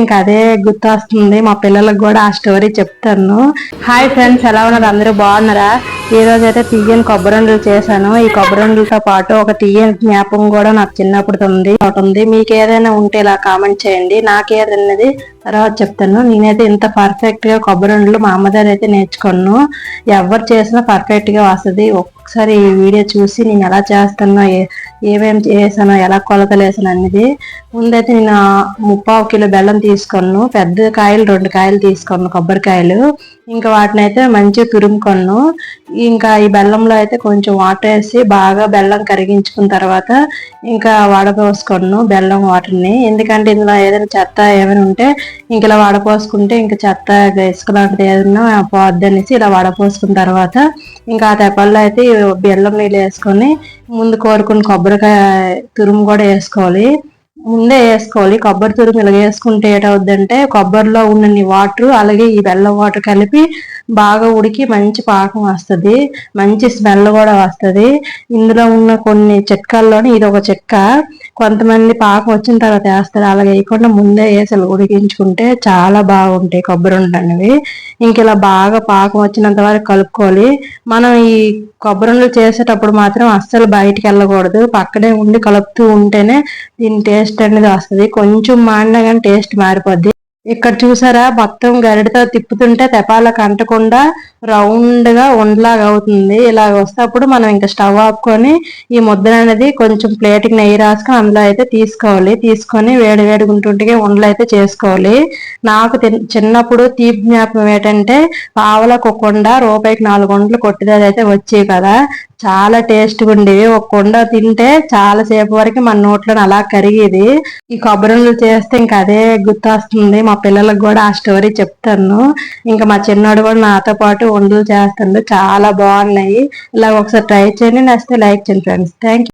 ఇంకా అదే గుర్తొస్తుంది. మా పిల్లలకు కూడా ఆ స్టోరీ చెప్తాను. హాయ్ ఫ్రెండ్స్, ఎలా ఉన్నారు? అందరూ బాగున్నారా? ఈ రోజు అయితే తీయని కొబ్బరి చేశాను. ఈ కొబ్బరి పాటు ఒక తీయని జ్ఞాపకం కూడా నాకు చిన్నప్పుడు ఉంది. మీకు ఏదైనా ఉంటే ఇలా కామెంట్ చేయండి. నాకేదన్నది తర్వాత చెప్తాను. నేనైతే ఇంత పర్ఫెక్ట్ గా కొబ్బరి మా అమ్మదారి అయితే నేర్చుకున్నాను. ఎవరు చేసినా పర్ఫెక్ట్ గా వస్తుంది. ఒకసారి ఈ వీడియో చూసి నేను ఎలా చేస్తానో, ఏమేమి చేసానో, ఎలా కొలతలు వేసాను అనేది. ముందైతే నేను 3/4 కిలో బెల్లం తీసుకున్నాను. పెద్ద కాయలు 2 కాయలు తీసుకున్నాను, కొబ్బరికాయలు. ఇంకా వాటిని అయితే మంచిగా తురుముకొన్నాను. ఇంకా ఈ బెల్లంలో అయితే కొంచెం వాటర్ వేసి బాగా బెల్లం కరిగించుకున్న తర్వాత ఇంకా వడపోసుకున్నాను బెల్లం వాటర్ని. ఎందుకంటే ఇందులో ఏదైనా చెత్త ఏమైనా ఉంటే ఇంక ఇలా వడపోసుకుంటే ఇంకా చెత్త ఇసుక లాంటిది ఏదైనా పోద్దనేసి ఇలా వడపోసుకున్న తర్వాత ఇంకా ఆ తెప్పల్లో అయితే బెల్లం నీళ్ళు వేసుకొని ముందు కోరుకున్న కొబ్బరికాయ తురుము కూడా వేసుకోవాలి. ముందే వేసుకోవాలి. కొబ్బరి తురుము ఇలా వేసుకుంటే ఏటవుద్దంటే కొబ్బరిలో ఉన్న వాటర్ అలాగే ఈ బెల్లం వాటర్ కలిపి బాగా ఉడికి మంచి పాకం వస్తుంది. మంచి స్మెల్ కూడా వస్తుంది. ఇందులో ఉన్న కొన్ని చిట్కాల్లోని ఇది ఒక చిట్క. కొంతమంది పాకం వచ్చిన తర్వాత వేస్తారు, అలా వేయకుండా ముందే వేసి ఉడికించుకుంటే చాలా బాగుంటాయి కొబ్బరి ఉండనివి. ఇంక ఇలా బాగా పాకం వచ్చినంత వరకు కలుపుకోవాలి. మనం ఈ కొబ్బరి చేసేటప్పుడు మాత్రం అస్సలు బయటికి వెళ్ళకూడదు. పక్కనే ఉండి కలుపుతూ ఉంటేనే దీని టేస్ట్ అనేది వస్తుంది. కొంచెం మాడినా కానీ టేస్ట్ మారిపోద్ది. ఇక్కడ చూసారా, మొత్తం గరిటతో తిప్పుతుంటే తెపాలకు అంటకుండా రౌండ్ గా ఉండలాగా అవుతుంది. ఇలాగ వస్తేప్పుడు మనం ఇంకా స్టవ్ ఆపుకొని ఈ ముద్ర అనేది కొంచెం ప్లేట్కి నెయ్యి రాసుకొని అందులో అయితే తీసుకోవాలి. తీసుకొని వేడి వేడుకుంటుంటే ఉండలు అయితే చేసుకోవాలి. నాకు చిన్నప్పుడు తీపి జ్ఞాపకం ఏంటంటే పావలకు ఒక కొండ, రూపాయికి 4 ఉండలు కొట్టిదాది అయితే వచ్చేవి కదా. చాలా టేస్ట్గా ఉండేవి. ఒక కొండ తింటే చాలా సేపు వరకు మన నోట్లో అలా కరిగేది. ఈ కొబ్బరి చేస్తే ఇంకా అదే గుర్తొస్తుంది. మా పిల్లలకు కూడా ఆ స్టోరీ చెప్తాను. ఇంకా మా చిన్నోడు కూడా నాతో పాటు ఉండలు చేస్తాడు. చాలా బాగున్నాయి. ఇలా ఒకసారి ట్రై చేయండి. నచ్చితే లైక్ చేయండి ఫ్రెండ్స్. Thank you.